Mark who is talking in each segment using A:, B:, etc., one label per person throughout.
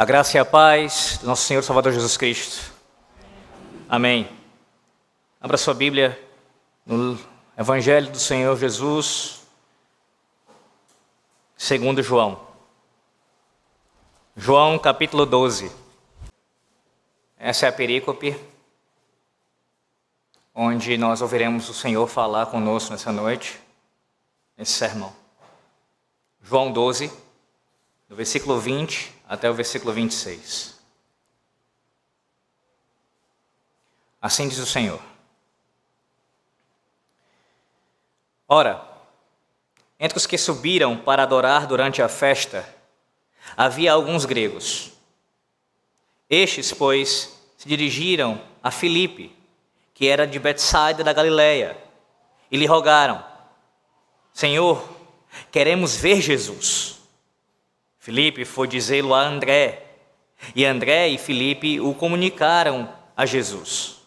A: A graça e a paz do nosso Senhor Salvador Jesus Cristo. Amém. Abra sua Bíblia no Evangelho do Senhor Jesus, segundo João. João capítulo 12. Essa é a perícope onde nós ouviremos o Senhor falar conosco nessa noite, nesse sermão. João 12, do versículo 20 até o versículo 26. Assim diz o Senhor. Ora, entre os que subiram para adorar durante a festa, havia alguns gregos. Estes, pois, se dirigiram a Filipe, que era de Betsaida da Galileia, e lhe rogaram: Senhor, queremos ver Jesus. Filipe foi dizê-lo a André, e André e Filipe o comunicaram a Jesus.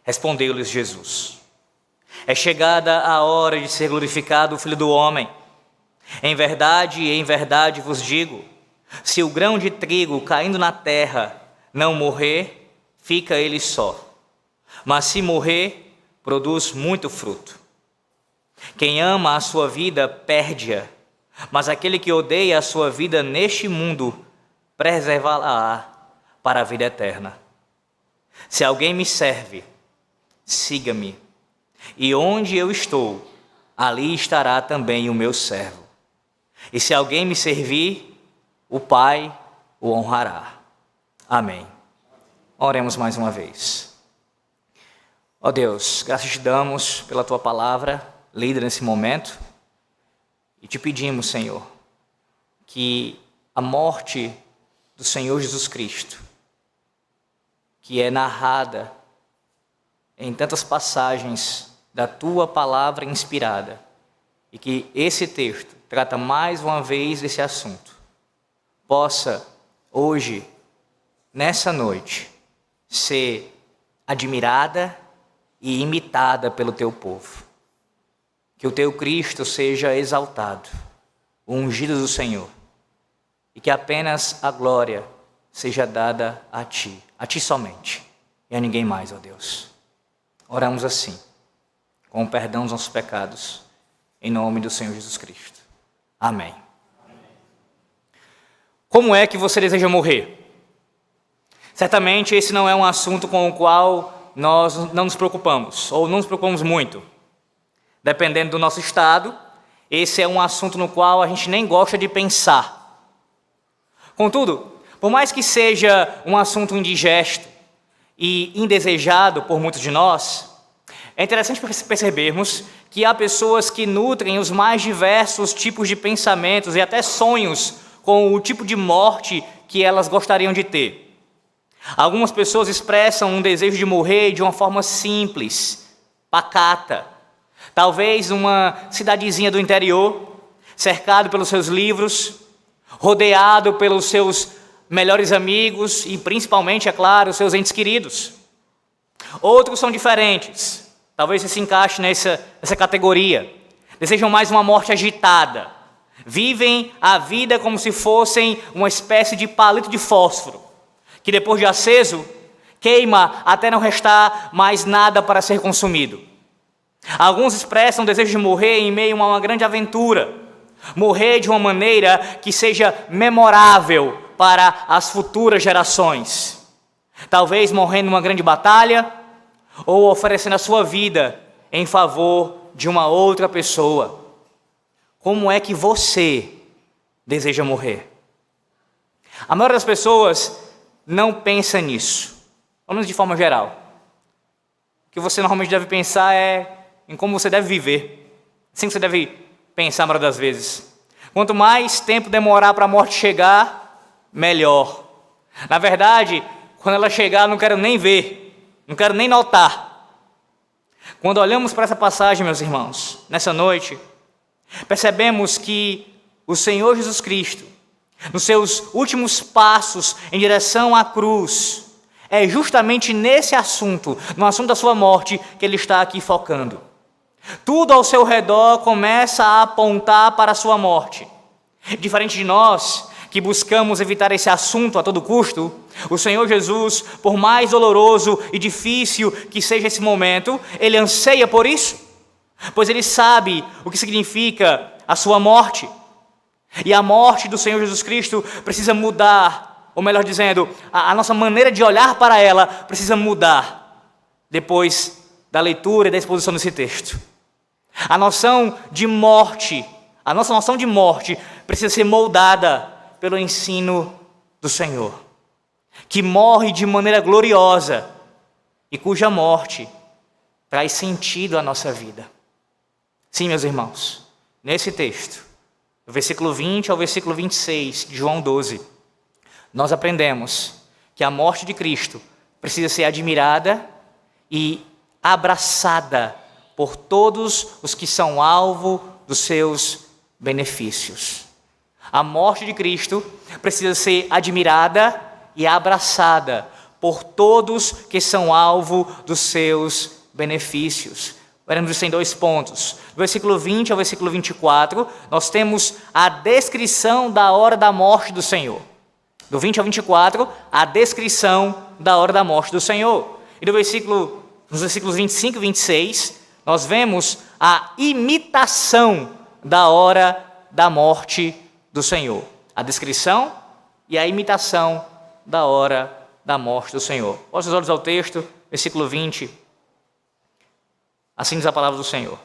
A: Respondeu-lhes Jesus: É chegada a hora de ser glorificado o Filho do Homem. Em verdade vos digo, se o grão de trigo caindo na terra não morrer, fica ele só. Mas se morrer, produz muito fruto. Quem ama a sua vida, perde-a. Mas aquele que odeia a sua vida neste mundo, preservá-la-á para a vida eterna. Se alguém me serve, siga-me. E onde eu estou, ali estará também o meu servo. E se alguém me servir, o Pai o honrará. Amém. Oremos mais uma vez. Ó Deus, graças te damos pela tua palavra, lida nesse momento. E te pedimos, Senhor, que a morte do Senhor Jesus Cristo, que é narrada em tantas passagens da tua palavra inspirada, e que esse texto trata mais uma vez desse assunto, possa hoje, nessa noite, ser admirada e imitada pelo teu povo. Que o teu Cristo seja exaltado, o ungido do Senhor, e que apenas a glória seja dada a ti somente, e a ninguém mais, ó Deus. Oramos assim, com o perdão dos nossos pecados, em nome do Senhor Jesus Cristo. Amém. Como é que você deseja morrer? Certamente esse não é um assunto com o qual nós não nos preocupamos, ou não nos preocupamos muito. Dependendo do nosso estado, esse é um assunto no qual a gente nem gosta de pensar. Contudo, por mais que seja um assunto indigesto e indesejado por muitos de nós, é interessante percebermos que há pessoas que nutrem os mais diversos tipos de pensamentos e até sonhos com o tipo de morte que elas gostariam de ter. Algumas pessoas expressam um desejo de morrer de uma forma simples, pacata. Talvez uma cidadezinha do interior, cercado pelos seus livros, rodeado pelos seus melhores amigos e principalmente, é claro, os seus entes queridos. Outros são diferentes, talvez você se encaixe nessa categoria. Desejam mais uma morte agitada. Vivem a vida como se fossem uma espécie de palito de fósforo, que depois de aceso, queima até não restar mais nada para ser consumido. Alguns expressam o desejo de morrer em meio a uma grande aventura. Morrer de uma maneira que seja memorável para as futuras gerações. Talvez morrendo numa grande batalha ou oferecendo a sua vida em favor de uma outra pessoa. Como é que você deseja morrer? A maioria das pessoas não pensa nisso, pelo menos de forma geral. O que você normalmente deve pensar é em como você deve viver. Assim que você deve pensar a maioria das vezes. Quanto mais tempo demorar para a morte chegar, melhor. Na verdade, quando ela chegar, eu não quero nem ver, não quero nem notar. Quando olhamos para essa passagem, meus irmãos, nessa noite, percebemos que o Senhor Jesus Cristo, nos seus últimos passos em direção à cruz, é justamente nesse assunto, no assunto da sua morte, que ele está aqui focando. Tudo ao seu redor começa a apontar para a sua morte. Diferente de nós, que buscamos evitar esse assunto a todo custo, o Senhor Jesus, por mais doloroso e difícil que seja esse momento, Ele anseia por isso, pois Ele sabe o que significa a sua morte. E a morte do Senhor Jesus Cristo precisa mudar, ou melhor dizendo, a nossa maneira de olhar para ela precisa mudar depois da leitura e da exposição desse texto. A noção de morte, a nossa noção de morte precisa ser moldada pelo ensino do Senhor, que morre de maneira gloriosa e cuja morte traz sentido à nossa vida. Sim, meus irmãos, nesse texto, do versículo 20 ao versículo 26 de João 12, nós aprendemos que a morte de Cristo precisa ser admirada e abraçada por todos os que são alvo dos seus benefícios. A morte de Cristo precisa ser admirada e abraçada por todos que são alvo dos seus benefícios. Veremos isso em 2 pontos. Do versículo 20 ao versículo 24, nós temos a descrição da hora da morte do Senhor. Do 20 ao 24, a descrição da hora da morte do Senhor. E nos versículos 25 e 26, nós vemos a imitação da hora da morte do Senhor. A descrição e a imitação da hora da morte do Senhor. Volte os olhos ao texto, versículo 20. Assim diz a palavra do Senhor.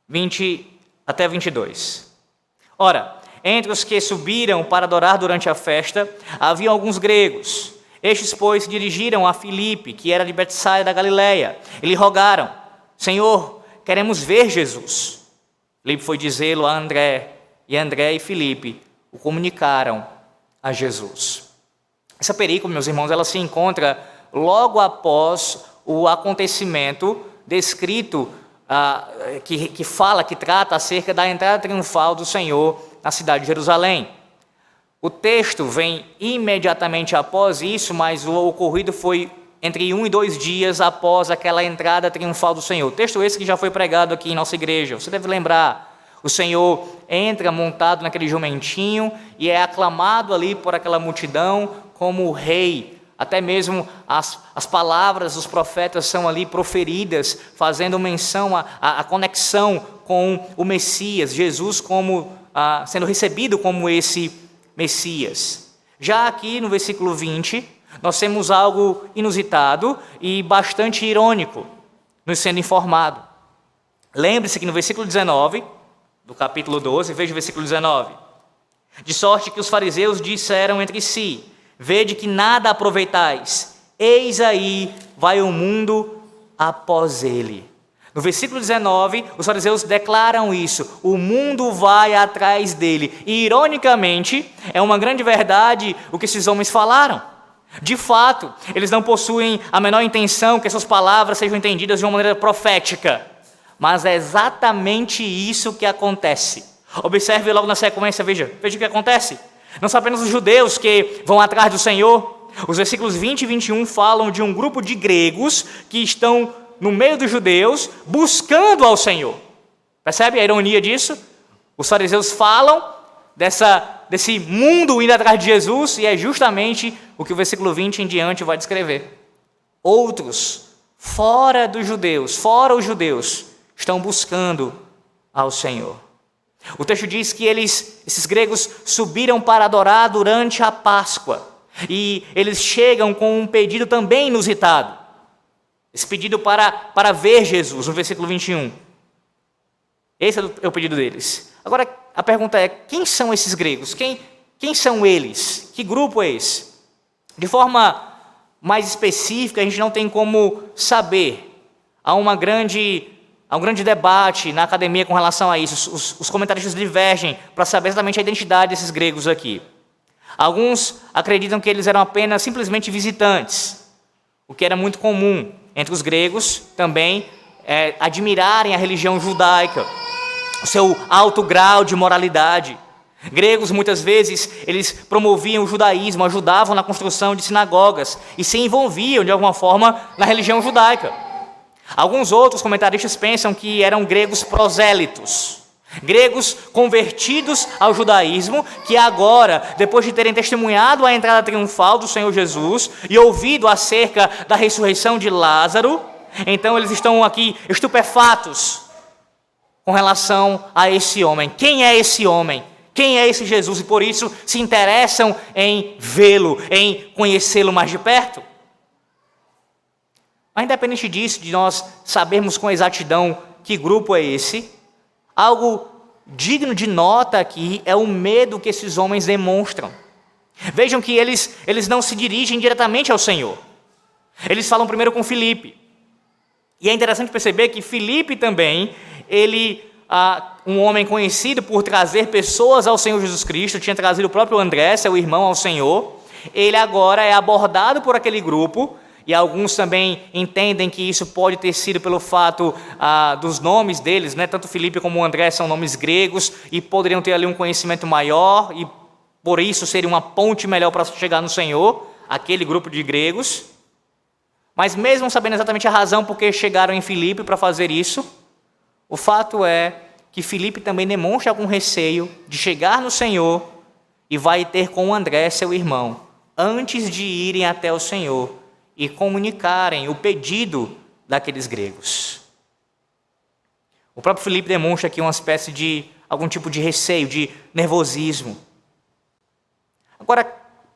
A: 20 até 22. Ora, entre os que subiram para adorar durante a festa, havia alguns gregos. Estes, pois, se dirigiram a Filipe, que era de Betsaida da Galileia, e lhe rogaram: Senhor, queremos ver Jesus. Filipe foi dizê-lo a André, e André e Filipe o comunicaram a Jesus. Essa perícope, meus irmãos, ela se encontra logo após o acontecimento descrito, que trata acerca da entrada triunfal do Senhor na cidade de Jerusalém. O texto vem imediatamente após isso, mas o ocorrido foi entre 1 e 2 dias após aquela entrada triunfal do Senhor. Texto esse que já foi pregado aqui em nossa igreja. Você deve lembrar, o Senhor entra montado naquele jumentinho e é aclamado ali por aquela multidão como o rei. Até mesmo as palavras dos profetas são ali proferidas, fazendo menção à conexão com o Messias, Jesus sendo recebido como esse Messias. Já aqui no versículo 20, nós temos algo inusitado e bastante irônico nos sendo informado. Lembre-se que no versículo 19, do capítulo 12, veja o versículo 19. De sorte que os fariseus disseram entre si: vede que nada aproveitais, eis aí vai o mundo após ele. No versículo 19, os fariseus declaram isso: o mundo vai atrás dele. E, ironicamente, é uma grande verdade o que esses homens falaram. De fato, eles não possuem a menor intenção que essas palavras sejam entendidas de uma maneira profética. Mas é exatamente isso que acontece. Observe logo na sequência, veja o que acontece. Não são apenas os judeus que vão atrás do Senhor. Os versículos 20 e 21 falam de um grupo de gregos que estão no meio dos judeus buscando ao Senhor. Percebe a ironia disso? Os fariseus falam desse mundo indo atrás de Jesus e é justamente o que o versículo 20 em diante vai descrever. Outros, fora os judeus, estão buscando ao Senhor. O texto diz que esses gregos subiram para adorar durante a Páscoa. E eles chegam com um pedido também inusitado. Esse pedido para ver Jesus, no versículo 21. Esse é o pedido deles. Agora, a pergunta é: quem são esses gregos? Quem são eles? Que grupo é esse? De forma mais específica, a gente não tem como saber. Há um grande debate na academia com relação a isso. Os comentaristas divergem para saber exatamente a identidade desses gregos aqui. Alguns acreditam que eles eram apenas simplesmente visitantes, o que era muito comum entre os gregos também admirarem a religião judaica, o seu alto grau de moralidade. Gregos, muitas vezes, eles promoviam o judaísmo, ajudavam na construção de sinagogas e se envolviam, de alguma forma, na religião judaica. Alguns outros comentaristas pensam que eram gregos prosélitos. Gregos convertidos ao judaísmo, que agora, depois de terem testemunhado a entrada triunfal do Senhor Jesus e ouvido acerca da ressurreição de Lázaro, então eles estão aqui estupefatos com relação a esse homem. Quem é esse homem? Quem é esse Jesus? E por isso se interessam em vê-lo, em conhecê-lo mais de perto. Mas independente disso, de nós sabermos com exatidão que grupo é esse, algo digno de nota aqui é o medo que esses homens demonstram. Vejam que eles não se dirigem diretamente ao Senhor. Eles falam primeiro com Filipe. E é interessante perceber que Filipe também, um homem conhecido por trazer pessoas ao Senhor Jesus Cristo, tinha trazido o próprio André, seu irmão, ao Senhor. Ele agora é abordado por aquele grupo, e alguns também entendem que isso pode ter sido pelo fato dos nomes deles, né? Tanto Filipe como André são nomes gregos e poderiam ter ali um conhecimento maior e por isso seria uma ponte melhor para chegar no Senhor, aquele grupo de gregos. Mas mesmo sabendo exatamente a razão por que chegaram em Filipe para fazer isso, o fato é que Filipe também demonstra algum receio de chegar no Senhor e vai ter com André, seu irmão, antes de irem até o Senhor e comunicarem o pedido daqueles gregos. O próprio Filipe demonstra aqui uma espécie de algum tipo de receio, de nervosismo. Agora,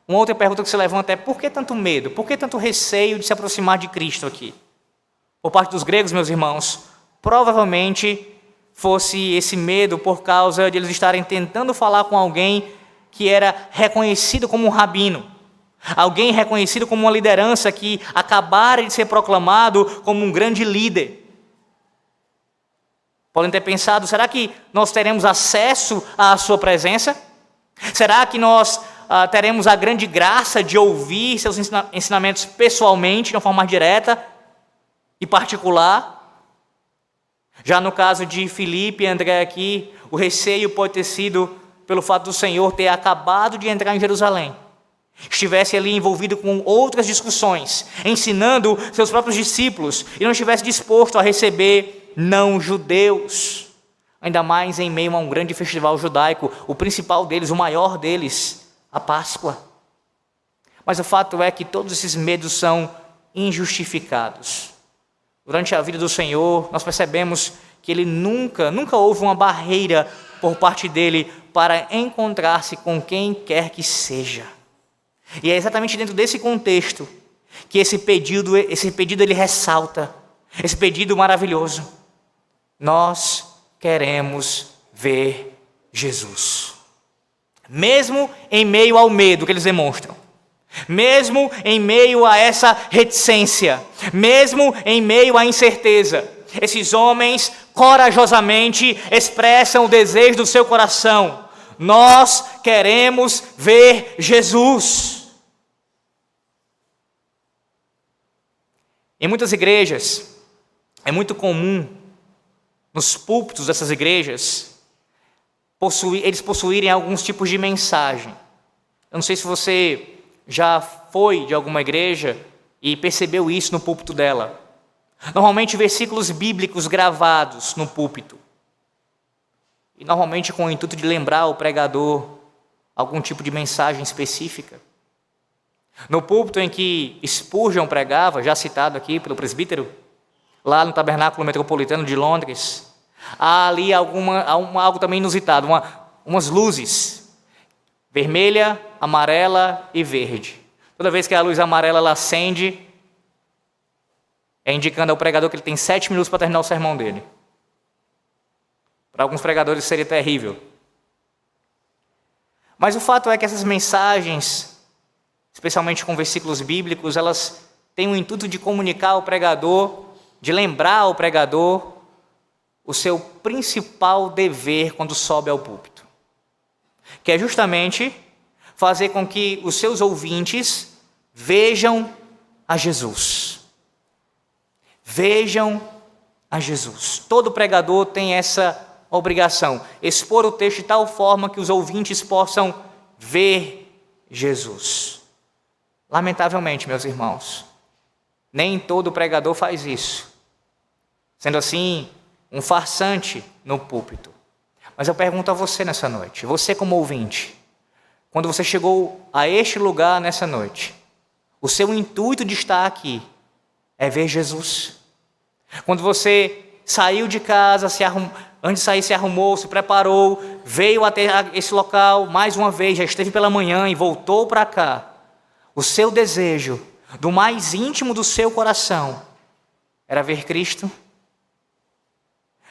A: uma outra pergunta que se levanta é: por que tanto medo? Por que tanto receio de se aproximar de Cristo aqui? Por parte dos gregos, meus irmãos, provavelmente fosse esse medo por causa de eles estarem tentando falar com alguém que era reconhecido como um rabino. Alguém reconhecido como uma liderança que acabara de ser proclamado como um grande líder. Podem ter pensado: será que nós teremos acesso à sua presença? Será que nós teremos a grande graça de ouvir seus ensinamentos pessoalmente, de uma forma mais direta e particular? Já no caso de Filipe e André aqui, o receio pode ter sido pelo fato do Senhor ter acabado de entrar em Jerusalém. Estivesse ali envolvido com outras discussões, ensinando seus próprios discípulos, e não estivesse disposto a receber não-judeus, ainda mais em meio a um grande festival judaico, o principal deles, o maior deles, a Páscoa. Mas o fato é que todos esses medos são injustificados. Durante a vida do Senhor, nós percebemos que ele nunca houve uma barreira por parte dele para encontrar-se com quem quer que seja. E é exatamente dentro desse contexto que esse pedido ele ressalta, esse pedido maravilhoso. Nós queremos ver Jesus. Mesmo em meio ao medo que eles demonstram, mesmo em meio a essa reticência, mesmo em meio à incerteza, esses homens corajosamente expressam o desejo do seu coração: nós queremos ver Jesus. Em muitas igrejas, é muito comum, nos púlpitos dessas igrejas, eles possuírem alguns tipos de mensagem. Eu não sei se você já foi de alguma igreja e percebeu isso no púlpito dela. Normalmente versículos bíblicos gravados no púlpito. E normalmente com o intuito de lembrar o pregador algum tipo de mensagem específica. No púlpito em que Spurgeon pregava, já citado aqui pelo presbítero, lá no Tabernáculo Metropolitano de Londres, há ali algo também inusitado, umas luzes, vermelha, amarela e verde. Toda vez que a luz amarela ela acende, é indicando ao pregador que ele tem 7 minutos para terminar o sermão dele. Para alguns pregadores seria terrível. Mas o fato é que essas mensagens, especialmente com versículos bíblicos, elas têm o intuito de comunicar ao pregador, de lembrar ao pregador o seu principal dever quando sobe ao púlpito, que é justamente fazer com que os seus ouvintes vejam a Jesus. Vejam a Jesus. Todo pregador tem essa obrigação, expor o texto de tal forma que os ouvintes possam ver Jesus. Lamentavelmente, meus irmãos, nem todo pregador faz isso, sendo assim um farsante no púlpito. Mas eu pergunto a você nessa noite, você como ouvinte, quando você chegou a este lugar nessa noite, o seu intuito de estar aqui é ver Jesus? Quando você saiu de casa, antes de sair se arrumou, se preparou, veio até esse local mais uma vez, já esteve pela manhã e voltou para cá, o seu desejo, do mais íntimo do seu coração, era ver Cristo?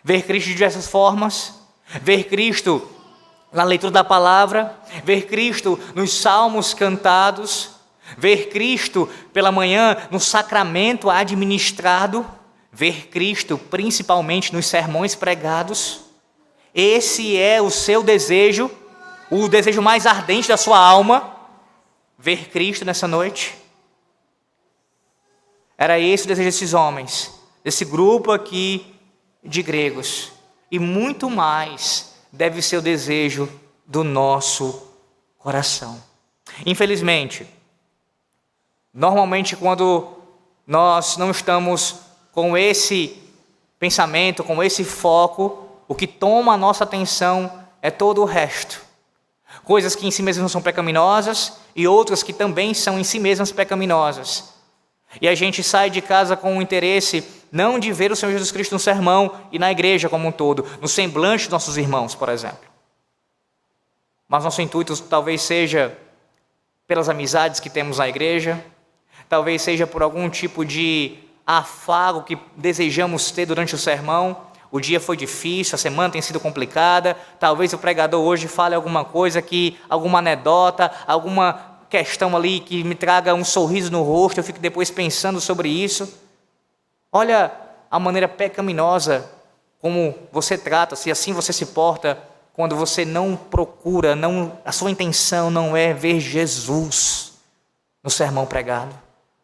A: Ver Cristo de diversas formas, ver Cristo na leitura da palavra, ver Cristo nos salmos cantados, ver Cristo pela manhã no sacramento administrado, ver Cristo principalmente nos sermões pregados. Esse é o seu desejo, o desejo mais ardente da sua alma, ver Cristo nessa noite? Era esse o desejo desses homens, desse grupo aqui de gregos. E muito mais deve ser o desejo do nosso coração. Infelizmente, normalmente quando nós não estamos com esse pensamento, com esse foco, o que toma a nossa atenção é todo o resto. Coisas que em si mesmas não são pecaminosas e outras que também são em si mesmas pecaminosas. E a gente sai de casa com o interesse não de ver o Senhor Jesus Cristo no sermão e na igreja como um todo, no semblante dos nossos irmãos, por exemplo. Mas nosso intuito talvez seja pelas amizades que temos na igreja, talvez seja por algum tipo de afago que desejamos ter durante o sermão. O dia foi difícil, a semana tem sido complicada, talvez o pregador hoje fale alguma coisa, alguma anedota, alguma questão ali que me traga um sorriso no rosto, eu fico depois pensando sobre isso. Olha a maneira pecaminosa como você trata, se assim você se porta, quando você não procura, a sua intenção não é ver Jesus no sermão pregado,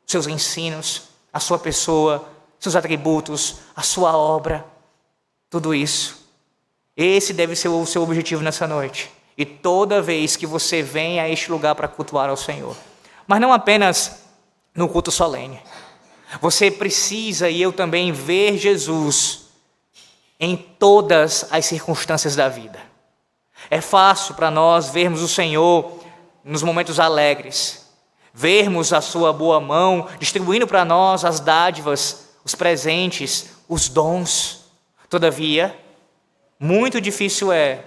A: seus ensinos, a sua pessoa, seus atributos, a sua obra, tudo isso. Esse deve ser o seu objetivo nessa noite. E toda vez que você vem a este lugar para cultuar ao Senhor, mas não apenas no culto solene, você precisa, e eu também, ver Jesus em todas as circunstâncias da vida. É fácil para nós vermos o Senhor nos momentos alegres, vermos a sua boa mão distribuindo para nós as dádivas, os presentes, os dons. Todavia, muito difícil é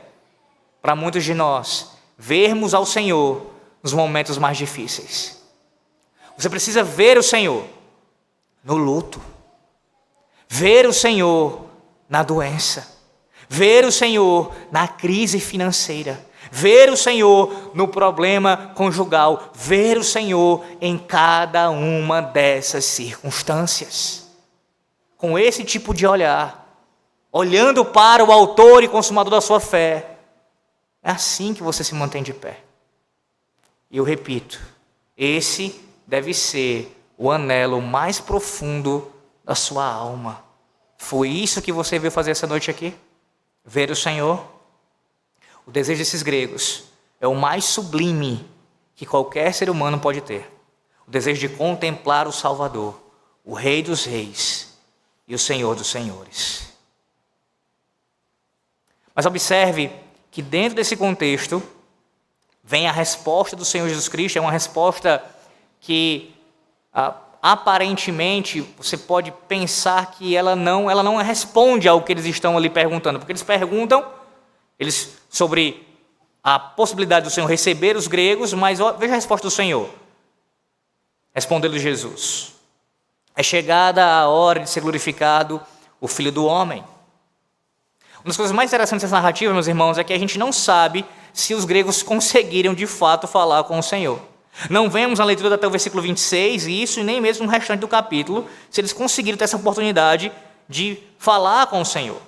A: para muitos de nós vermos ao Senhor nos momentos mais difíceis. Você precisa ver o Senhor no luto, ver o Senhor na doença, ver o Senhor na crise financeira, ver o Senhor no problema conjugal, ver o Senhor em cada uma dessas circunstâncias. Com esse tipo de olhar, olhando para o autor e consumador da sua fé, é assim que você se mantém de pé. E eu repito, esse deve ser o anelo mais profundo da sua alma. Foi isso que você veio fazer essa noite aqui? Ver o Senhor? O desejo desses gregos é o mais sublime que qualquer ser humano pode ter. O desejo de contemplar o Salvador, o Rei dos Reis e o Senhor dos Senhores. Mas observe que dentro desse contexto vem a resposta do Senhor Jesus Cristo. É uma resposta que aparentemente você pode pensar que ela não responde ao que eles estão ali perguntando, porque eles perguntam sobre a possibilidade do Senhor receber os gregos, mas veja a resposta do Senhor. Respondeu-lhe Jesus: é chegada a hora de ser glorificado o Filho do Homem. Uma das coisas mais interessantes dessa narrativa, meus irmãos, é que a gente não sabe se os gregos conseguiram de fato falar com o Senhor. Não vemos na leitura até o versículo 26, e isso nem mesmo no restante do capítulo, se eles conseguiram ter essa oportunidade de falar com o Senhor.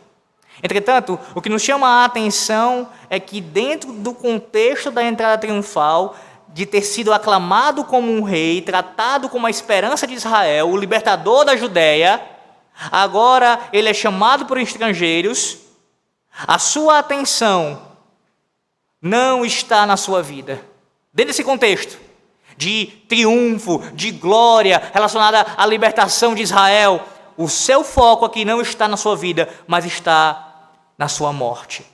A: Entretanto, o que nos chama a atenção é que dentro do contexto da entrada triunfal, de ter sido aclamado como um rei, tratado como a esperança de Israel, o libertador da Judéia, agora ele é chamado por estrangeiros. A sua atenção não está na sua vida. Dentro desse contexto de triunfo, de glória relacionada à libertação de Israel, o seu foco aqui não está na sua vida, mas está na sua morte.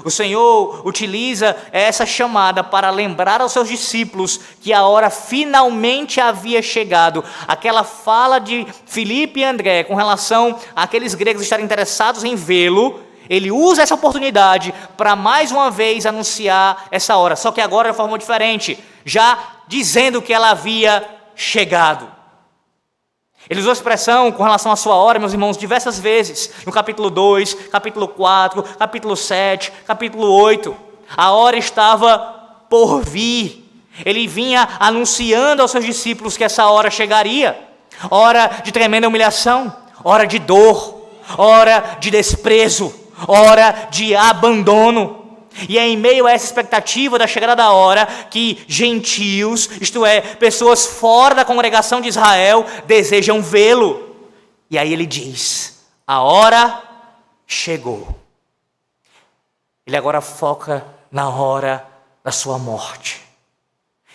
A: O Senhor utiliza essa chamada para lembrar aos seus discípulos que a hora finalmente havia chegado. Aquela fala de Filipe e André com relação àqueles gregos estarem interessados em vê-lo, ele usa essa oportunidade para mais uma vez anunciar essa hora, só que agora de forma diferente, já dizendo que ela havia chegado. Ele usou a expressão com relação à sua hora, meus irmãos, diversas vezes. No capítulo 2, capítulo 4, capítulo 7, capítulo 8. A hora estava por vir. Ele vinha anunciando aos seus discípulos que essa hora chegaria. Hora de tremenda humilhação, hora de dor, hora de desprezo, hora de abandono. E é em meio a essa expectativa da chegada da hora que gentios, isto é, pessoas fora da congregação de Israel, desejam vê-lo. E aí ele diz: a hora chegou. Ele agora foca na hora da sua morte.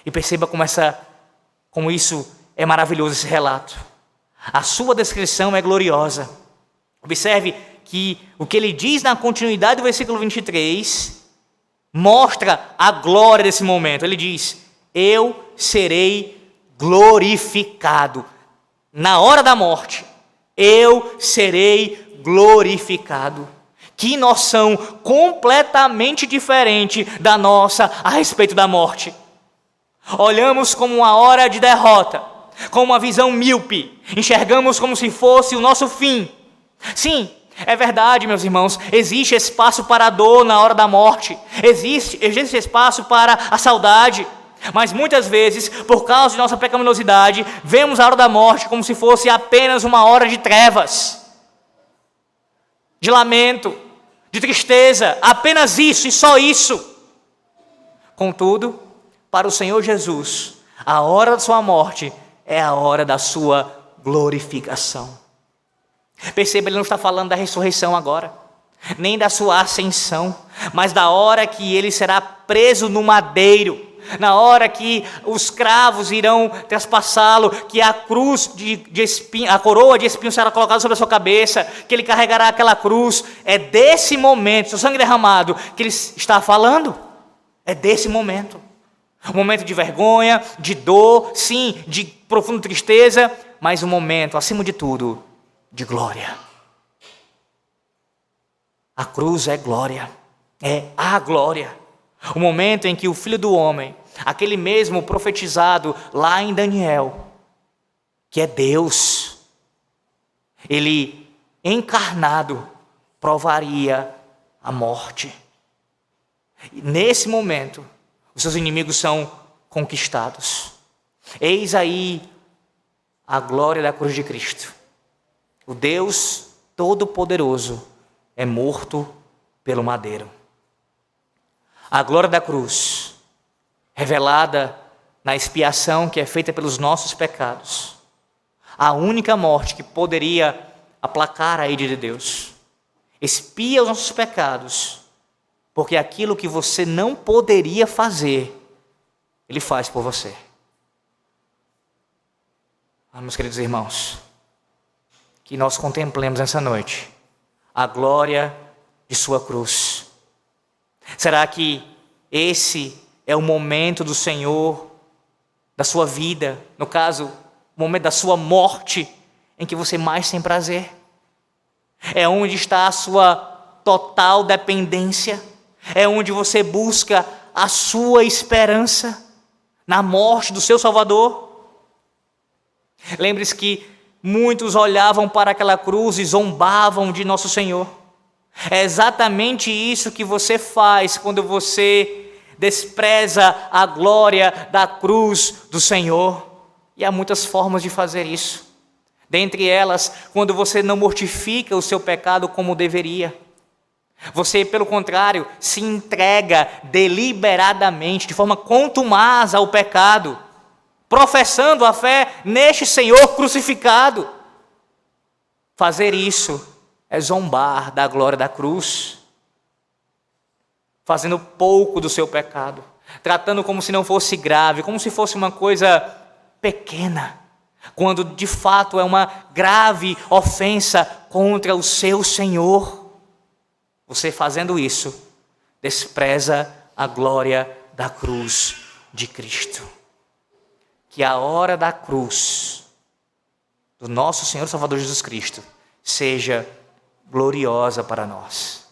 A: E perceba como isso é maravilhoso, esse relato. A sua descrição é gloriosa. Observe que o que ele diz na continuidade do versículo 23... mostra a glória desse momento. Ele diz: eu serei glorificado. Na hora da morte, eu serei glorificado. Que noção completamente diferente da nossa a respeito da morte. Olhamos como uma hora de derrota, com uma visão míope, enxergamos como se fosse o nosso fim. Sim, é verdade, meus irmãos, existe espaço para a dor na hora da morte, existe espaço para a saudade, mas muitas vezes, por causa de nossa pecaminosidade, vemos a hora da morte como se fosse apenas uma hora de trevas, de lamento, de tristeza, apenas isso e só isso. Contudo, para o Senhor Jesus, a hora da sua morte é a hora da sua glorificação. Perceba, ele não está falando da ressurreição agora, nem da sua ascensão, mas da hora que ele será preso no madeiro, na hora que os cravos irão traspassá-lo, que a cruz de espinho, a coroa de espinho será colocada sobre a sua cabeça, que ele carregará aquela cruz. É desse momento, o sangue derramado, que ele está falando. É desse momento. Um momento de vergonha, de dor, sim, de profunda tristeza, mas um momento, acima de tudo, de glória. A cruz é glória, é a glória. O momento em que o Filho do Homem, aquele mesmo profetizado lá em Daniel, que é Deus, ele encarnado provaria a morte. E nesse momento, os seus inimigos são conquistados. Eis aí a glória da cruz de Cristo. O Deus Todo-Poderoso é morto pelo madeiro. A glória da cruz, revelada na expiação que é feita pelos nossos pecados. A única morte que poderia aplacar a ira de Deus. Expia os nossos pecados, porque aquilo que você não poderia fazer, Ele faz por você. Meus queridos irmãos, que nós contemplemos nessa noite a glória de sua cruz. Será que esse é o momento do Senhor, da sua vida, no caso, o momento da sua morte, em que você mais tem prazer? É onde está a sua total dependência? É onde você busca a sua esperança? Na morte do seu Salvador? Lembre-se que muitos olhavam para aquela cruz e zombavam de nosso Senhor. É exatamente isso que você faz quando você despreza a glória da cruz do Senhor. E há muitas formas de fazer isso. Dentre elas, quando você não mortifica o seu pecado como deveria. Você, pelo contrário, se entrega deliberadamente, de forma contumaz ao pecado, professando a fé neste Senhor crucificado. Fazer isso é zombar da glória da cruz, fazendo pouco do seu pecado, tratando como se não fosse grave, como se fosse uma coisa pequena, quando de fato é uma grave ofensa contra o seu Senhor. Você fazendo isso, despreza a glória da cruz de Cristo. Que a hora da cruz do nosso Senhor e Salvador Jesus Cristo seja gloriosa para nós.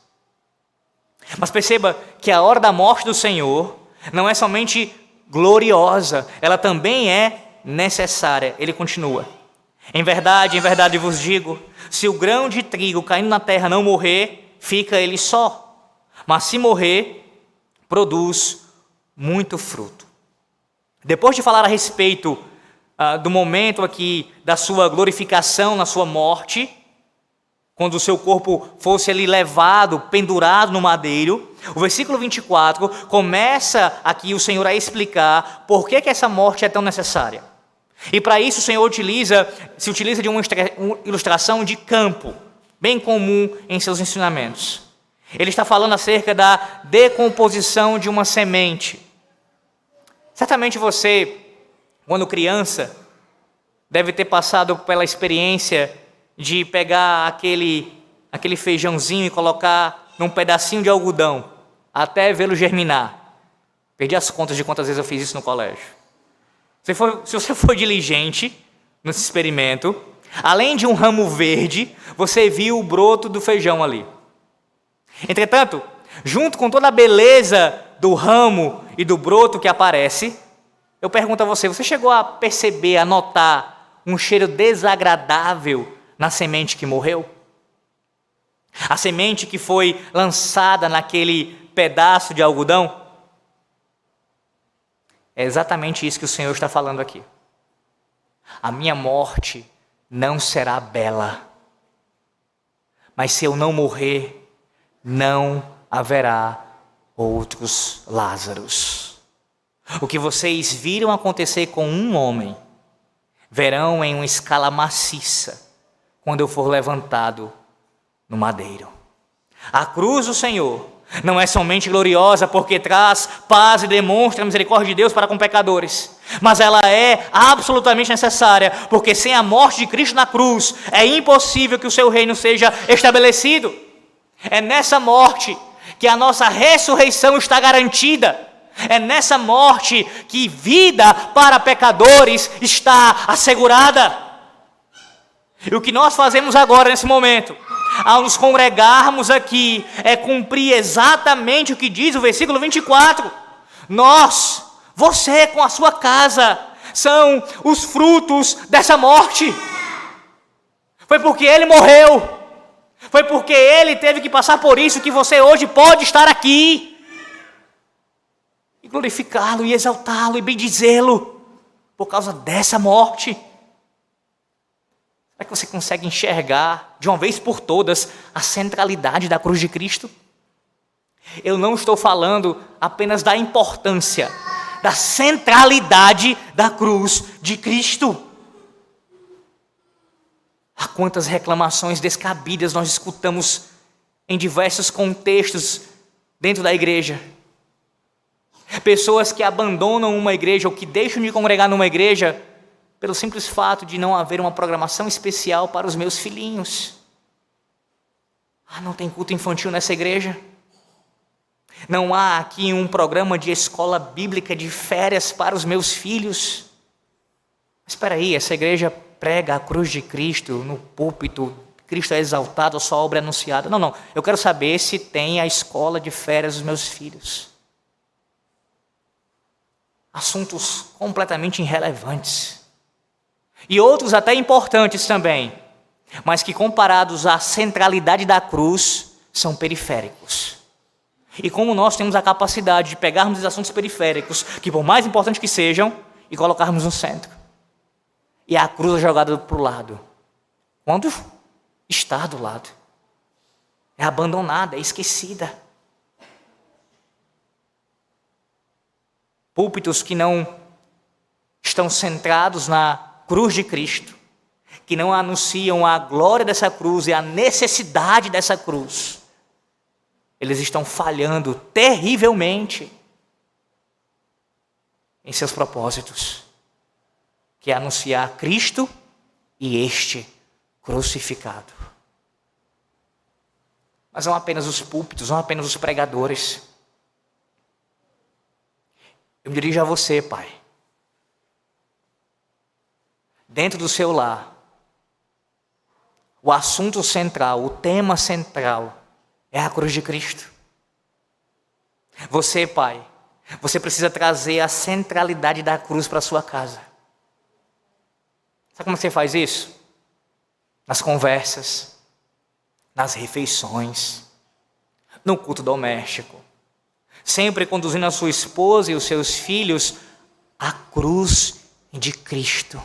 A: Mas perceba que a hora da morte do Senhor não é somente gloriosa, ela também é necessária. Ele continua: em verdade vos digo, se o grão de trigo caindo na terra não morrer, fica ele só, mas se morrer, produz muito fruto. Depois de falar a respeito do momento aqui da sua glorificação na sua morte, quando o seu corpo fosse ali levado, pendurado no madeiro, o versículo 24 começa aqui o Senhor a explicar por que essa morte é tão necessária. E para isso o Senhor se utiliza de uma ilustração de campo, bem comum em seus ensinamentos. Ele está falando acerca da decomposição de uma semente. Certamente você, quando criança, deve ter passado pela experiência de pegar aquele feijãozinho e colocar num pedacinho de algodão, até vê-lo germinar. Perdi as contas de quantas vezes eu fiz isso no colégio. Se você for diligente nesse experimento, além de um ramo verde, você viu o broto do feijão ali. Entretanto, junto com toda a beleza do ramo e do broto que aparece, eu pergunto a você chegou a perceber, a notar um cheiro desagradável na semente que morreu? A semente que foi lançada naquele pedaço de algodão? É exatamente isso que o Senhor está falando aqui. A minha morte não será bela, mas se eu não morrer, não haverá outros Lázaros. O que vocês viram acontecer com um homem, verão em uma escala maciça, quando eu for levantado no madeiro. A cruz do Senhor não é somente gloriosa porque traz paz e demonstra a misericórdia de Deus para com pecadores, mas ela é absolutamente necessária, porque sem a morte de Cristo na cruz, é impossível que o seu reino seja estabelecido. É nessa morte que a nossa ressurreição está garantida. É nessa morte que vida para pecadores está assegurada. E o que nós fazemos agora nesse momento, ao nos congregarmos aqui, é cumprir exatamente o que diz o versículo 24. Nós, você com a sua casa, são os frutos dessa morte. Foi porque ele morreu, foi porque ele teve que passar por isso que você hoje pode estar aqui. E glorificá-lo, e exaltá-lo, e bendizê-lo, por causa dessa morte. Será que você consegue enxergar, de uma vez por todas, a centralidade da cruz de Cristo? Eu não estou falando apenas da importância, da centralidade da cruz de Cristo. Há quantas reclamações descabidas nós escutamos em diversos contextos dentro da igreja. Pessoas que abandonam uma igreja ou que deixam de congregar numa igreja pelo simples fato de não haver uma programação especial para os meus filhinhos. Não tem culto infantil nessa igreja? Não há aqui um programa de escola bíblica de férias para os meus filhos? Mas espera aí, essa igreja prega a cruz de Cristo no púlpito, Cristo é exaltado, a sua obra é anunciada. Não, eu quero saber se tem a escola de férias dos meus filhos. Assuntos completamente irrelevantes. E outros até importantes também, mas que comparados à centralidade da cruz, são periféricos. E como nós temos a capacidade de pegarmos os assuntos periféricos, que por mais importantes que sejam, e colocarmos no centro. E a cruz é jogada para o lado. Quando está do lado. É abandonada, é esquecida. Púlpitos que não estão centrados na cruz de Cristo, que não anunciam a glória dessa cruz e a necessidade dessa cruz, eles estão falhando terrivelmente em seus propósitos, que é anunciar Cristo e este crucificado. Mas não apenas os púlpitos, não apenas os pregadores, Eu me dirijo a você, pai. Dentro do seu lar, o assunto central, o tema central é a cruz de Cristo. Você, pai, você precisa trazer a centralidade da cruz para a sua casa. Sabe como você faz isso? Nas conversas, nas refeições, no culto doméstico. Sempre conduzindo a sua esposa e os seus filhos à cruz de Cristo.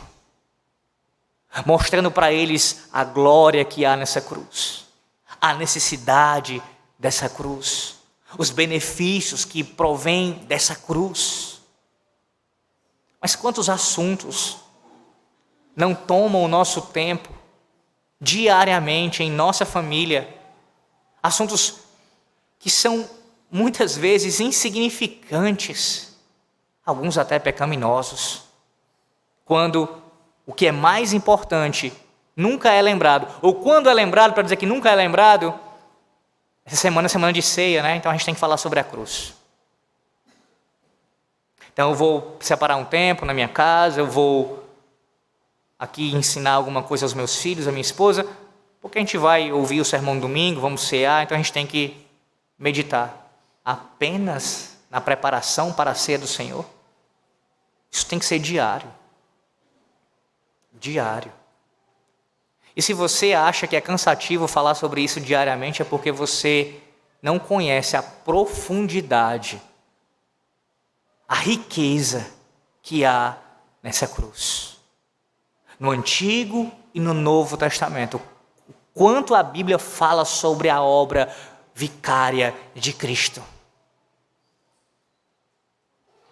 A: Mostrando para eles a glória que há nessa cruz. A necessidade dessa cruz. Os benefícios que provêm dessa cruz. Mas quantos assuntos não tomam o nosso tempo diariamente em nossa família? Assuntos que são muitas vezes insignificantes, alguns até pecaminosos, quando o que é mais importante nunca é lembrado, ou quando é lembrado, para dizer que nunca é lembrado, essa semana é semana de ceia, né? Então a gente tem que falar sobre a cruz. Então eu vou separar um tempo na minha casa, eu vou aqui ensinar alguma coisa aos meus filhos, à minha esposa, porque a gente vai ouvir o sermão domingo, vamos cear, então a gente tem que meditar apenas na preparação para a ceia do Senhor. Isso tem que ser diário. Diário. E se você acha que é cansativo falar sobre isso diariamente, é porque você não conhece a profundidade, a riqueza que há nessa cruz. No Antigo e no Novo Testamento. O quanto a Bíblia fala sobre a obra vicária de Cristo.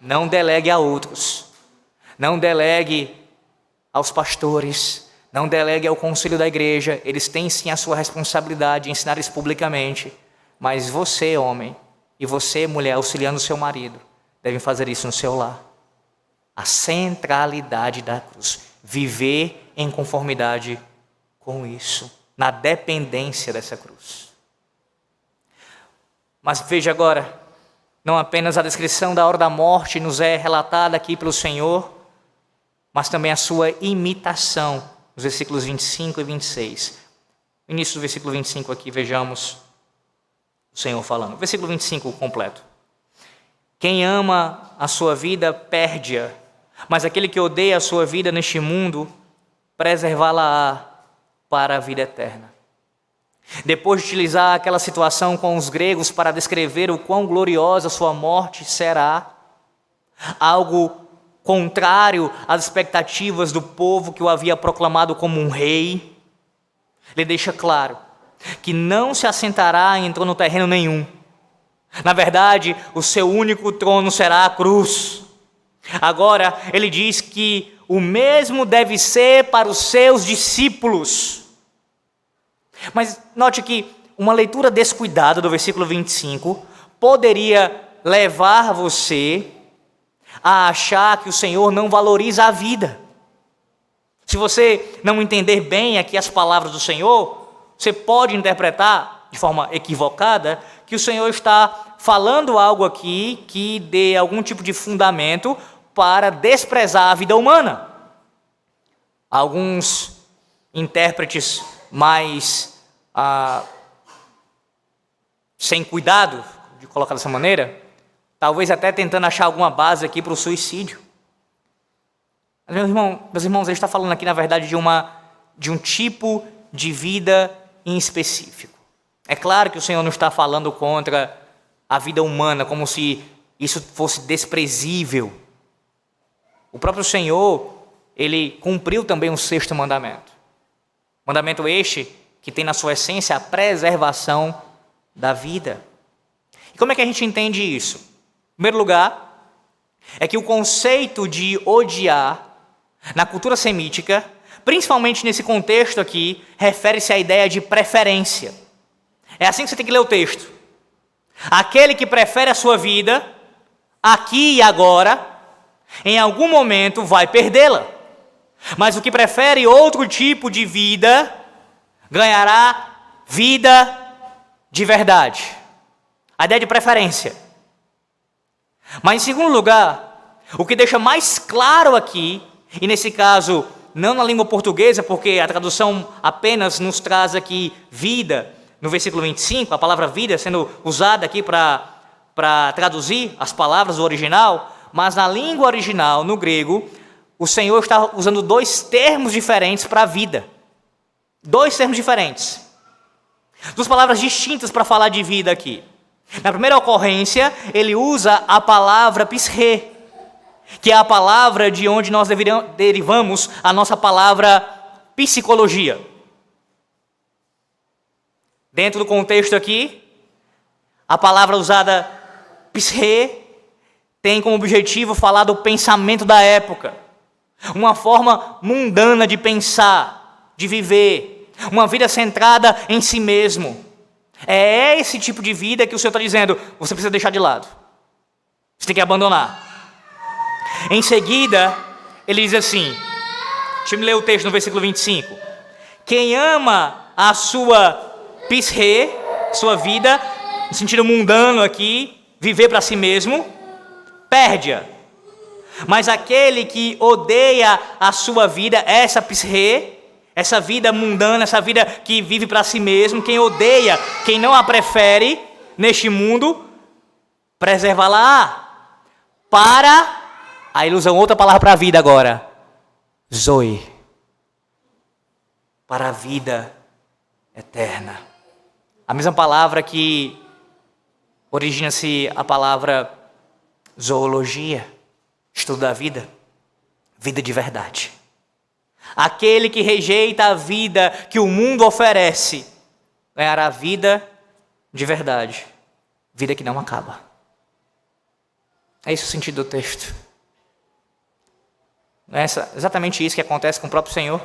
A: Não delegue a outros. Não delegue aos pastores. Não delegue ao conselho da igreja. Eles têm sim a sua responsabilidade de ensinar isso publicamente. Mas você, homem, e você, mulher, auxiliando o seu marido, devem fazer isso no seu lar. A centralidade da cruz. Viver em conformidade com isso. Na dependência dessa cruz. Mas veja agora, não apenas a descrição da hora da morte nos é relatada aqui pelo Senhor, mas também a sua imitação, nos versículos 25 e 26. No início do versículo 25 aqui, vejamos o Senhor falando. Versículo 25 completo. Quem ama a sua vida, perde-a, mas aquele que odeia a sua vida neste mundo, preservá-la-á para a vida eterna. Depois de utilizar aquela situação com os gregos para descrever o quão gloriosa sua morte será, algo contrário às expectativas do povo que o havia proclamado como um rei, ele deixa claro que não se assentará em trono terreno nenhum. Na verdade, o seu único trono será a cruz. Agora, ele diz que o mesmo deve ser para os seus discípulos. Mas note que uma leitura descuidada do versículo 25 poderia levar você a achar que o Senhor não valoriza a vida. Se você não entender bem aqui as palavras do Senhor, você pode interpretar de forma equivocada que o Senhor está falando algo aqui que dê algum tipo de fundamento para desprezar a vida humana. Alguns intérpretes mais sem cuidado, de colocar dessa maneira, talvez até tentando achar alguma base aqui para o suicídio. Mas, meus irmãos, ele está falando aqui, na verdade, de um tipo de vida em específico. É claro que o Senhor não está falando contra a vida humana, como se isso fosse desprezível. O próprio Senhor, ele cumpriu também o 6º mandamento. Mandamento este que tem na sua essência a preservação da vida. E como é que a gente entende isso? Em primeiro lugar, é que o conceito de odiar na cultura semítica, principalmente nesse contexto aqui, refere-se à ideia de preferência. É assim que você tem que ler o texto. Aquele que prefere a sua vida, aqui e agora, em algum momento vai perdê-la. Mas o que prefere outro tipo de vida, ganhará vida de verdade. A ideia de preferência. Mas em segundo lugar, O que deixa mais claro aqui, e nesse caso, não na língua portuguesa, porque a tradução apenas nos traz aqui vida, no versículo 25, a palavra vida sendo usada aqui para traduzir as palavras do original, mas na língua original, no grego, o Senhor está usando dois termos diferentes para a vida. Dois termos diferentes. Duas palavras distintas para falar de vida aqui. Na primeira ocorrência, ele usa a palavra psche, que é a palavra de onde nós derivamos a nossa palavra psicologia. Dentro do contexto aqui, a palavra usada psche tem como objetivo falar do pensamento da época. Uma forma mundana de pensar, de viver, uma vida centrada em si mesmo. É esse tipo de vida que o Senhor está dizendo, você precisa deixar de lado. Você tem que abandonar. Em seguida, ele diz assim, deixa eu ler o texto no versículo 25. Quem ama a sua psche, sua vida, no sentido mundano aqui, viver para si mesmo, perde-a. Mas aquele que odeia a sua vida, essa psche, essa vida mundana, essa vida que vive para si mesmo, quem odeia, quem não a prefere neste mundo, preserva-la para... Aí eles usam outra palavra para a vida agora. Zoe. Para a vida eterna. A mesma palavra que origina-se a palavra zoologia. Estudo da vida. Vida de verdade. Aquele que rejeita a vida que o mundo oferece, ganhará vida de verdade. Vida que não acaba. É esse o sentido do texto. Não é exatamente isso que acontece com o próprio Senhor?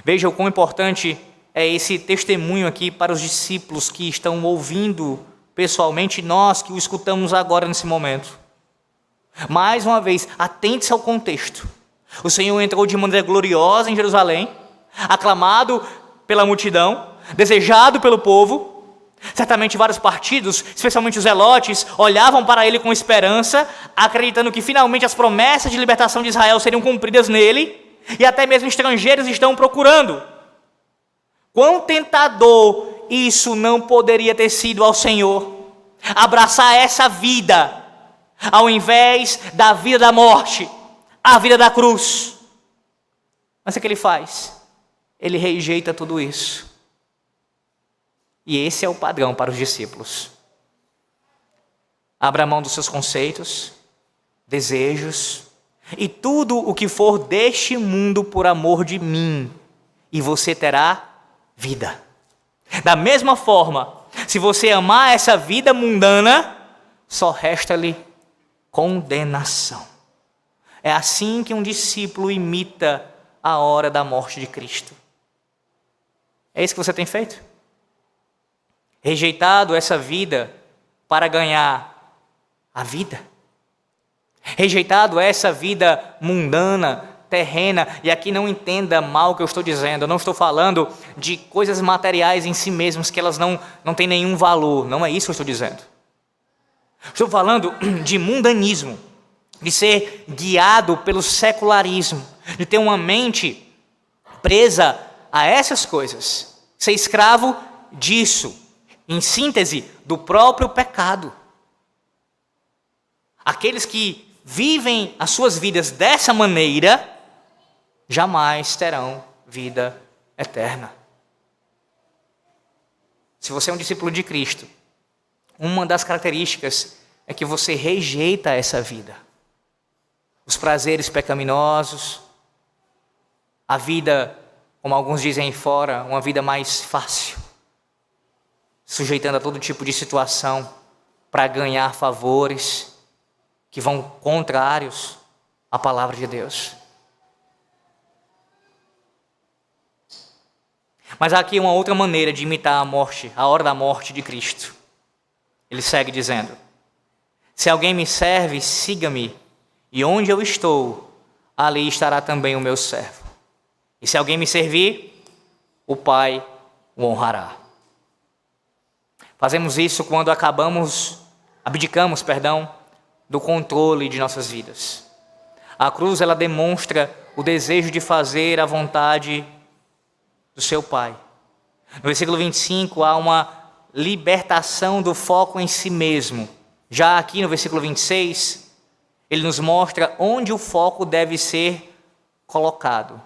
A: Veja o quão importante é esse testemunho aqui para os discípulos que estão ouvindo pessoalmente, nós que o escutamos agora nesse momento. Mais uma vez, atente-se ao contexto. O Senhor entrou de maneira gloriosa em Jerusalém, aclamado pela multidão, desejado pelo povo. Certamente vários partidos, especialmente os zelotes, olhavam para ele com esperança, acreditando que finalmente as promessas de libertação de Israel seriam cumpridas nele, e até mesmo estrangeiros estão procurando. Quão tentador isso não poderia ter sido ao Senhor, abraçar essa vida, ao invés da vida da morte, a vida da cruz. Mas o que ele faz? Ele rejeita tudo isso. E esse é o padrão para os discípulos. Abra mão dos seus conceitos, desejos e tudo o que for deste mundo por amor de mim, e você terá vida. Da mesma forma, se você amar essa vida mundana, só resta-lhe condenação. É assim que um discípulo imita a hora da morte de Cristo. É isso que você tem feito? Rejeitado essa vida para ganhar a vida. Rejeitado essa vida mundana, terrena, e aqui não entenda mal o que eu estou dizendo, eu não estou falando de coisas materiais em si mesmas, que elas não têm nenhum valor, não é isso que eu estou dizendo. Estou falando de mundanismo, de ser guiado pelo secularismo, de ter uma mente presa a essas coisas, ser escravo disso. Em síntese, do próprio pecado. Aqueles que vivem as suas vidas dessa maneira, jamais terão vida eterna. Se você é um discípulo de Cristo, uma das características é que você rejeita essa vida. Os prazeres pecaminosos, a vida, como alguns dizem aí fora, uma vida mais fácil. Sujeitando a todo tipo de situação para ganhar favores que vão contrários à palavra de Deus. Mas há aqui uma outra maneira de imitar a morte, a hora da morte de Cristo. Ele segue dizendo: se alguém me serve, siga-me, e onde eu estou, ali estará também o meu servo. E se alguém me servir, o Pai o honrará. Fazemos isso quando abdicamos do controle de nossas vidas. A cruz, ela demonstra o desejo de fazer a vontade do seu Pai. No versículo 25, há uma libertação do foco em si mesmo. Já aqui no versículo 26, ele nos mostra onde o foco deve ser colocado.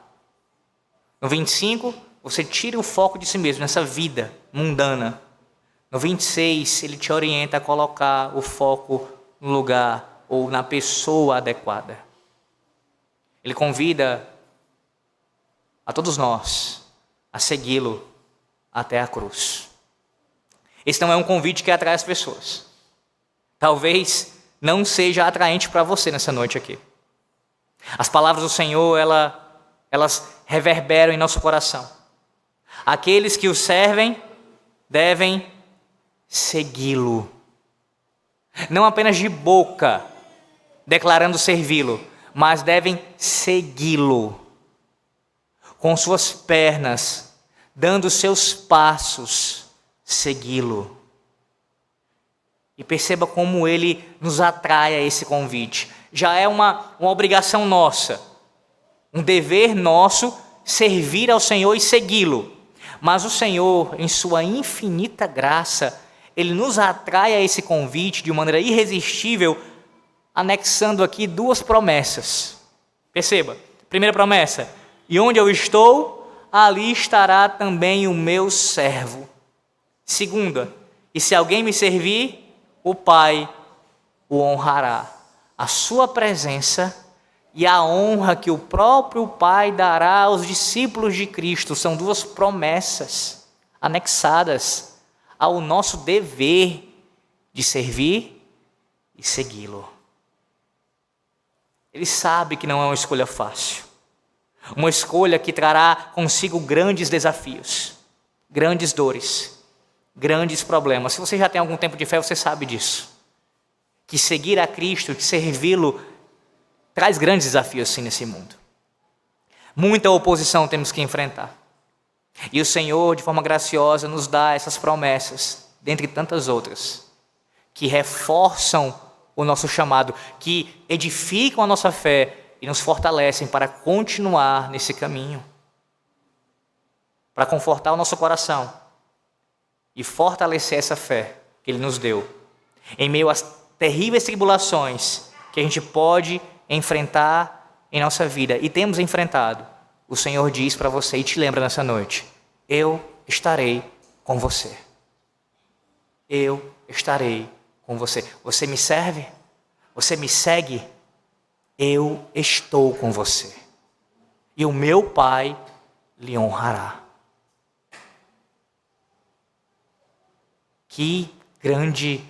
A: No 25, você tira o foco de si mesmo, nessa vida mundana. No 26, ele te orienta a colocar o foco no lugar ou na pessoa adequada. Ele convida a todos nós a segui-lo até a cruz. Esse não é um convite que atrai as pessoas. Talvez não seja atraente para você nessa noite aqui. As palavras do Senhor, elas reverberam em nosso coração. Aqueles que o servem devem segui-lo. Não apenas de boca, declarando servi-lo, mas devem segui-lo. Com suas pernas, dando seus passos, segui-lo. E perceba como ele nos atrai a esse convite. Já é uma obrigação nossa, um dever nosso, servir ao Senhor e segui-lo. Mas o Senhor, em sua infinita graça, ele nos atrai a esse convite de maneira irresistível, anexando aqui duas promessas. Perceba, primeira promessa: e onde eu estou, ali estará também o meu servo. Segunda: e se alguém me servir, o Pai o honrará. A sua presença e a honra que o próprio Pai dará aos discípulos de Cristo são duas promessas anexadas ao nosso dever de servir e segui-lo. Ele sabe que não é uma escolha fácil, uma escolha que trará consigo grandes desafios, grandes dores, grandes problemas. Se você já tem algum tempo de fé, você sabe disso. Que seguir a Cristo, que servi-lo, traz grandes desafios sim nesse mundo. Muita oposição temos que enfrentar. E o Senhor, de forma graciosa, nos dá essas promessas, dentre tantas outras, que reforçam o nosso chamado, que edificam a nossa fé e nos fortalecem para continuar nesse caminho, para confortar o nosso coração e fortalecer essa fé que Ele nos deu, em meio às terríveis tribulações que a gente pode enfrentar em nossa vida, e temos enfrentado. O Senhor diz para você e te lembra nessa noite: eu estarei com você. Eu estarei com você. Você me serve? Você me segue? Eu estou com você. E o meu Pai lhe honrará. Que grande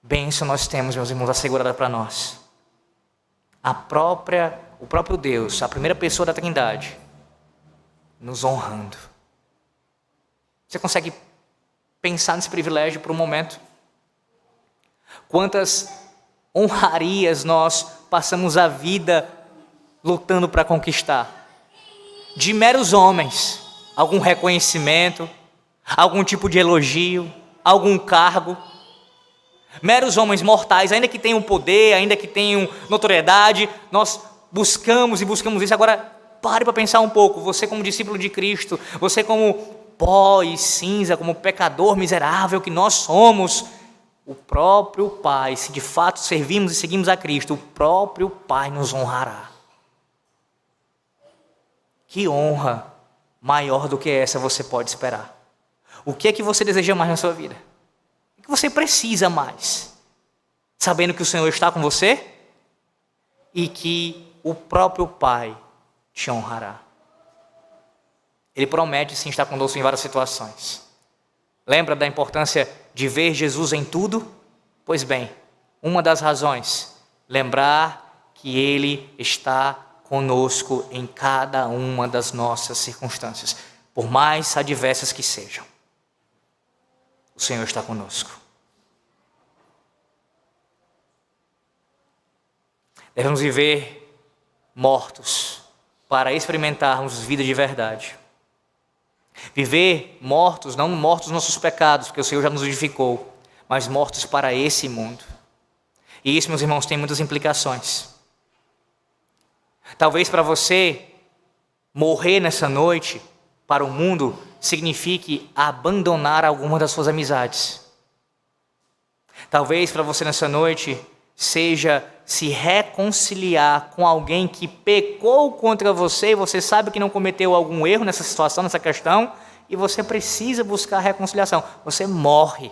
A: bênção nós temos, meus irmãos, assegurada para nós. O próprio Deus, a primeira pessoa da Trindade, nos honrando. Você consegue pensar nesse privilégio por um momento? Quantas honrarias nós passamos a vida lutando para conquistar? De meros homens, algum reconhecimento, algum tipo de elogio, algum cargo. Meros homens mortais, ainda que tenham poder, ainda que tenham notoriedade, nós buscamos isso. Agora, pare para pensar um pouco. Você como discípulo de Cristo, você como pó e cinza, como pecador miserável que nós somos, o próprio Pai, se de fato servimos e seguimos a Cristo, o próprio Pai nos honrará. Que honra maior do que essa você pode esperar? O que é que você deseja mais na sua vida? O que você precisa mais? Sabendo que o Senhor está com você e que o próprio Pai te honrará. Ele promete sim estar conosco em várias situações. Lembra da importância de ver Jesus em tudo? Pois bem, uma das razões, lembrar que Ele está conosco em cada uma das nossas circunstâncias, por mais adversas que sejam. O Senhor está conosco. Devemos viver mortos para experimentarmos vida de verdade. Viver mortos, não mortos nos nossos pecados, porque o Senhor já nos vivificou, mas mortos para esse mundo. E isso, meus irmãos, tem muitas implicações. Talvez para você, morrer nessa noite para o mundo signifique abandonar alguma das suas amizades. Talvez para você nessa noite seja se reconciliar com alguém que pecou contra você e você sabe que não cometeu algum erro nessa situação, nessa questão, e você precisa buscar reconciliação. Você morre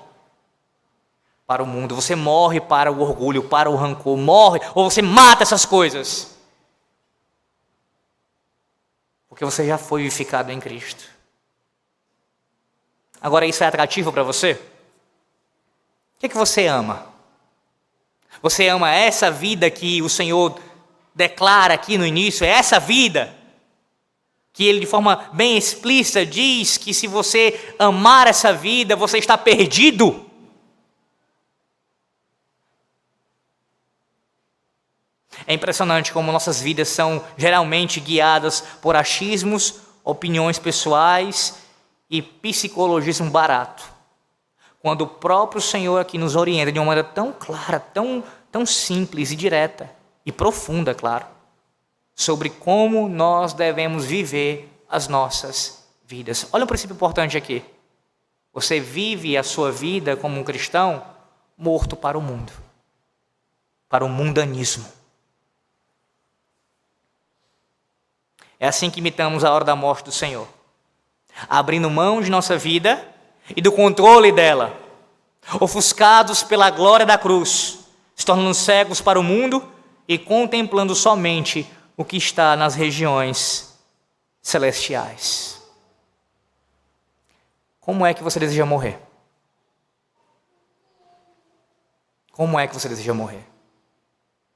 A: para o mundo, você morre para o orgulho, para o rancor, morre, ou você mata essas coisas. Porque você já foi vivificado em Cristo. Agora, isso é atrativo para você? O que você ama? Você ama essa vida que o Senhor declara aqui no início? É essa vida que Ele de forma bem explícita diz que se você amar essa vida, você está perdido? É impressionante como nossas vidas são geralmente guiadas por achismos, opiniões pessoais e psicologismo barato. Quando o próprio Senhor aqui nos orienta de uma maneira tão clara, tão simples e direta e profunda, claro, sobre como nós devemos viver as nossas vidas. Olha um princípio importante aqui. Você vive a sua vida como um cristão morto para o mundo, para o mundanismo. É assim que imitamos a hora da morte do Senhor, abrindo mão de nossa vida e do controle dela, ofuscados pela glória da cruz, se tornando cegos para o mundo e contemplando somente o que está nas regiões celestiais. Como é que você deseja morrer? Como é que você deseja morrer?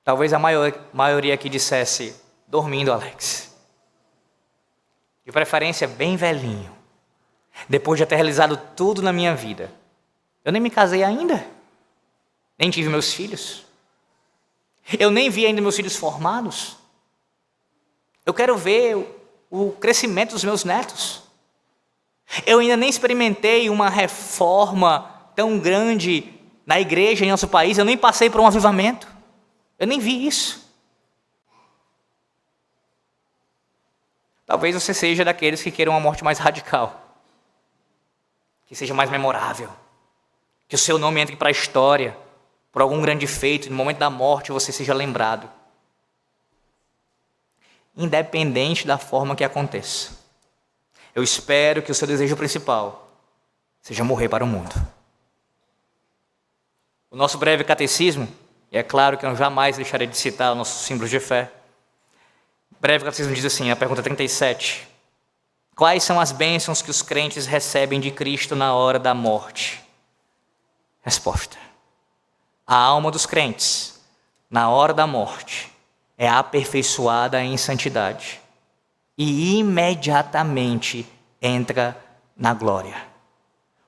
A: Talvez a maioria aqui dissesse, dormindo, Alex. De preferência, bem velhinho. Depois de ter realizado tudo na minha vida. Eu nem me casei ainda. Nem tive meus filhos. Eu nem vi ainda meus filhos formados. Eu quero ver o crescimento dos meus netos. Eu ainda nem experimentei uma reforma tão grande na igreja em nosso país. Eu nem passei por um avivamento. Eu nem vi isso. Talvez você seja daqueles que queiram uma morte mais radical. Que seja mais memorável. Que o seu nome entre para a história. Por algum grande feito. No momento da morte você seja lembrado. Independente da forma que aconteça. Eu espero que o seu desejo principal seja morrer para o mundo. O nosso breve catecismo, e é claro que eu jamais deixarei de citar os nossos símbolos de fé. O breve catecismo diz assim, a pergunta 37. Quais são as bênçãos que os crentes recebem de Cristo na hora da morte? Resposta. A alma dos crentes, na hora da morte, é aperfeiçoada em santidade e imediatamente entra na glória.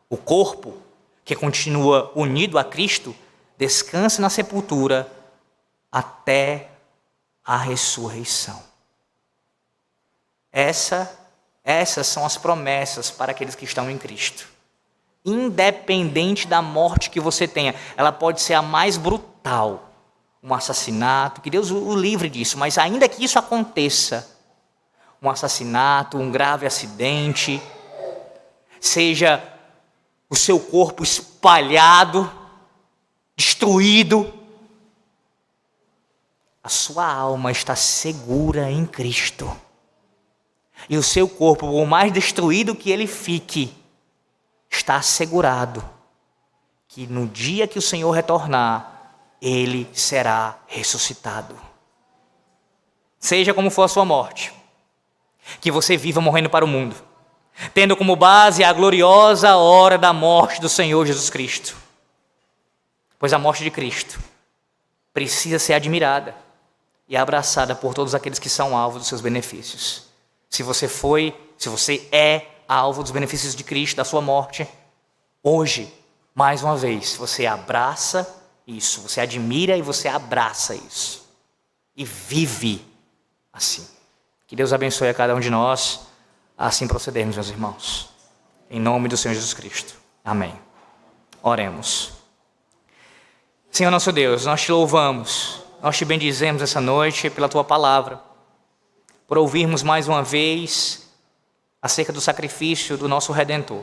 A: O corpo, que continua unido a Cristo, descansa na sepultura até a ressurreição. Essas são as promessas para aqueles que estão em Cristo. Independente da morte que você tenha, ela pode ser a mais brutal, um assassinato, que Deus o livre disso, mas ainda que isso aconteça, um assassinato, um grave acidente, seja o seu corpo espalhado, destruído, a sua alma está segura em Cristo. E o seu corpo, por mais destruído que ele fique, está assegurado que no dia que o Senhor retornar, ele será ressuscitado. Seja como for a sua morte, que você viva morrendo para o mundo, tendo como base a gloriosa hora da morte do Senhor Jesus Cristo. Pois a morte de Cristo precisa ser admirada e abraçada por todos aqueles que são alvo dos seus benefícios. Se você é alvo dos benefícios de Cristo, da sua morte, hoje, mais uma vez, você abraça isso, você admira e você abraça isso. E vive assim. Que Deus abençoe a cada um de nós, assim procedermos, meus irmãos. Em nome do Senhor Jesus Cristo. Amém. Oremos. Senhor nosso Deus, nós te louvamos, nós te bendizemos essa noite pela tua palavra, por ouvirmos mais uma vez acerca do sacrifício do nosso Redentor.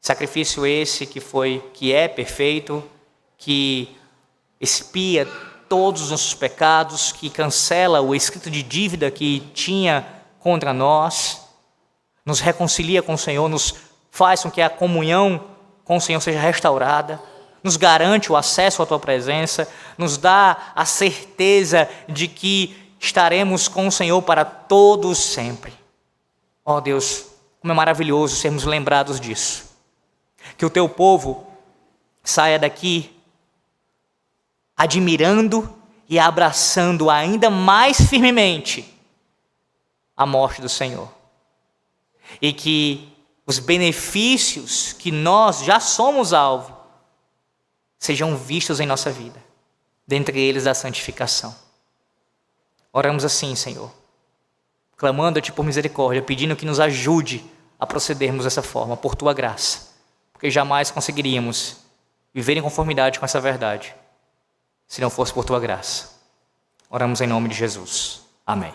A: Sacrifício esse que é perfeito, que expia todos os nossos pecados, que cancela o escrito de dívida que tinha contra nós, nos reconcilia com o Senhor, nos faz com que a comunhão com o Senhor seja restaurada, nos garante o acesso à tua presença, nos dá a certeza de que estaremos com o Senhor para todos sempre. Ó Deus, como é maravilhoso sermos lembrados disso. Que o teu povo saia daqui admirando e abraçando ainda mais firmemente a morte do Senhor. E que os benefícios que nós já somos alvo sejam vistos em nossa vida, dentre eles a santificação. Oramos assim, Senhor, clamando-te por misericórdia, pedindo que nos ajude a procedermos dessa forma, por tua graça, porque jamais conseguiríamos viver em conformidade com essa verdade, se não fosse por tua graça. Oramos em nome de Jesus. Amém.